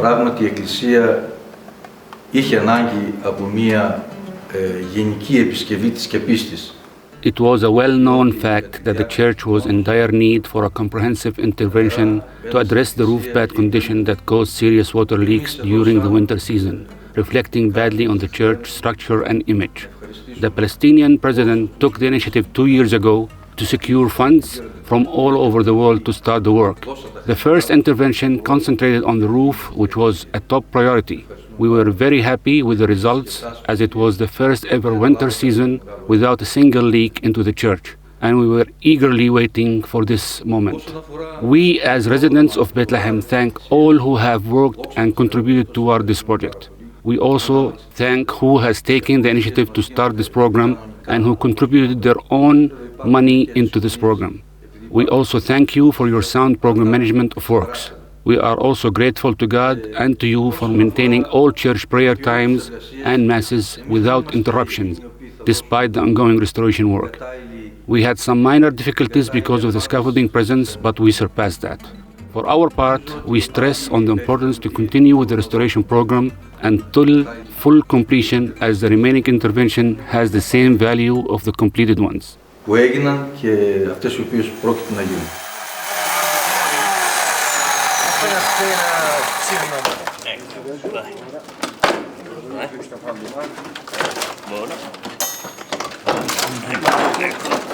Πράγματι η Εκκλησία είχε ανάγκη από μια γενική επισκευή της και πίστης. It was a well-known fact that the church was in dire need for a comprehensive intervention to address the roof pad condition that caused serious water leaks during the winter season, reflecting badly on the church structure and image. The Palestinian president took the initiative 2 years ago to secure funds from all over the world to start the work. The first intervention concentrated on the roof, which was a top priority. We were very happy with the results, as it was the first ever winter season without a single leak into the church, and we were eagerly waiting for this moment. We, as residents of Bethlehem, thank all who have worked and contributed toward this project. We also thank who has taken the initiative to start this program and who contributed their own money into this program. We also thank you for your sound program management of works. We are also grateful to God and to you for maintaining all church prayer times and masses without interruptions, despite the ongoing restoration work. We had some minor difficulties because of the scaffolding presence, but we surpassed that. For our part, we stress on the importance to continue with the restoration program until full completion, as the remaining intervention has the same value of the completed ones. Που έγιναν και αυτές οι οποίες πρόκειται να γίνουν.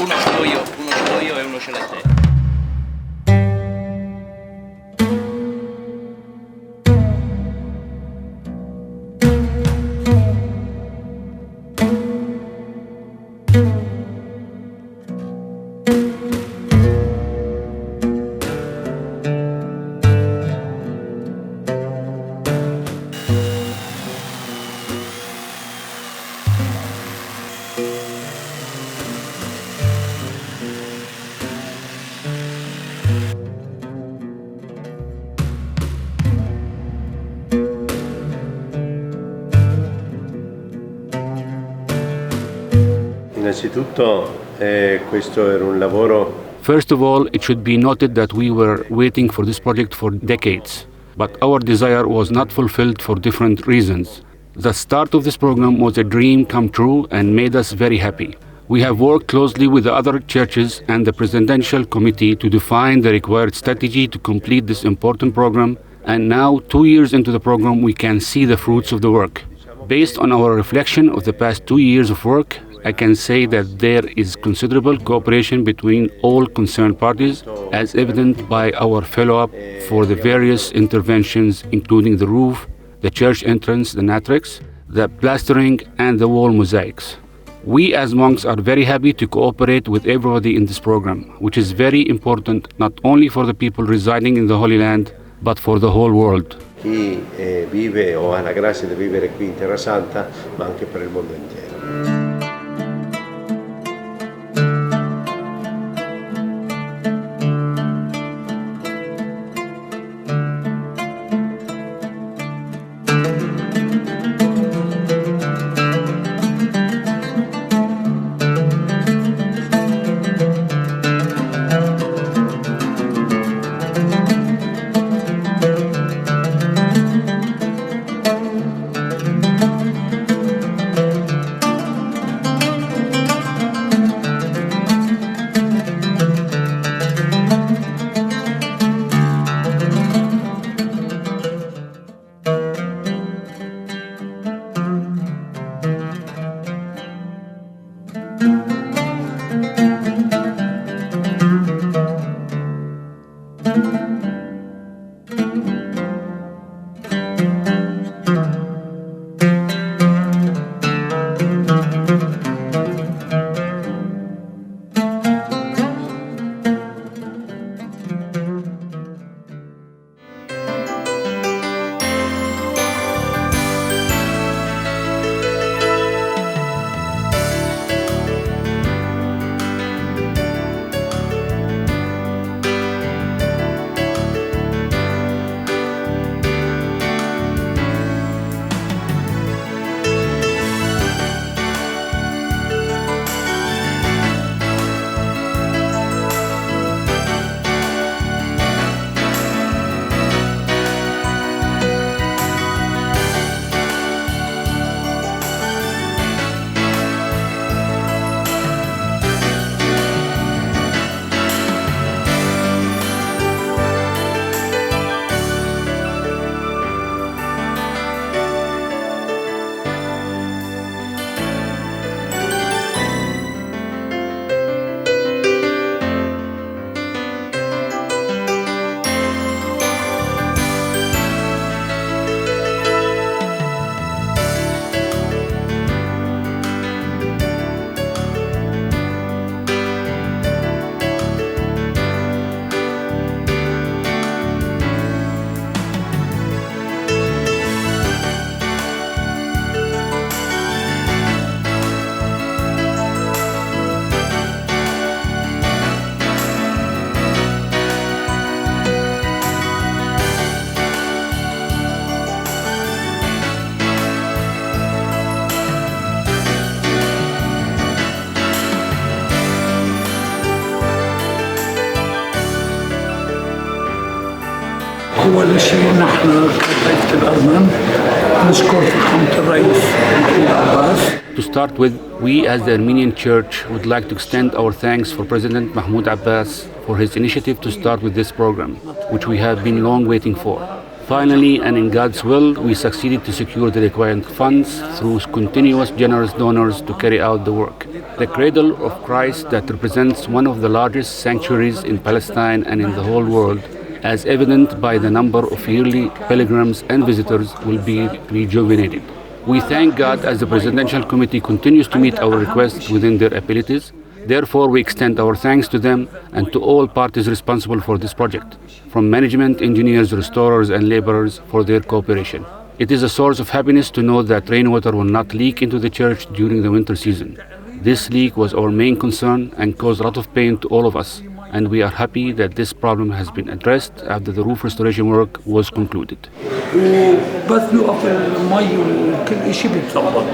Uno ce l'ho io e uno ce l'hai te. First of all, it should be noted that we were waiting for this project for decades, but our desire was not fulfilled for different reasons. The start of this program was a dream come true and made us very happy. We have worked closely with the other churches and the Presidential Committee to define the required strategy to complete this important program, and now, 2 years into the program, we can see the fruits of the work. Based on our reflection of the past 2 years of work, I can say that there is considerable cooperation between all concerned parties, as evident by our follow-up for the various interventions, including the roof, the church entrance, the natrix, the plastering, and the wall mosaics. We as monks are very happy to cooperate with everybody in this program, which is very important not only for the people residing in the Holy Land, but for the whole world. Chi vive o ha la grazia di vivere qui in Terra Santa, ma anche per il mondo intero. أول شيء نحن كبيت الأرمن نشكر فخامة الرئيس محمود عباس. To start with, we as the Armenian Church would like to extend our thanks for President Mahmoud Abbas for his initiative to start with this program, which we have been long waiting for. Finally, and in God's will, we succeeded to secure the required funds through continuous generous donors to carry out the work. The Cradle of Christ that represents one of the largest sanctuaries in Palestine and in the whole world, as evident by the number of yearly pilgrims and visitors, will be rejuvenated. We thank God as the Presidential Committee continues to meet our requests within their abilities. Therefore, we extend our thanks to them and to all parties responsible for this project, from management, engineers, restorers, and laborers for their cooperation. It is a source of happiness to know that rainwater will not leak into the church during the winter season. This leak was our main concern and caused a lot of pain to all of us, and we are happy that this problem has been addressed after the roof restoration work was concluded. وبثلوا المي وكل شيء بيتظبط.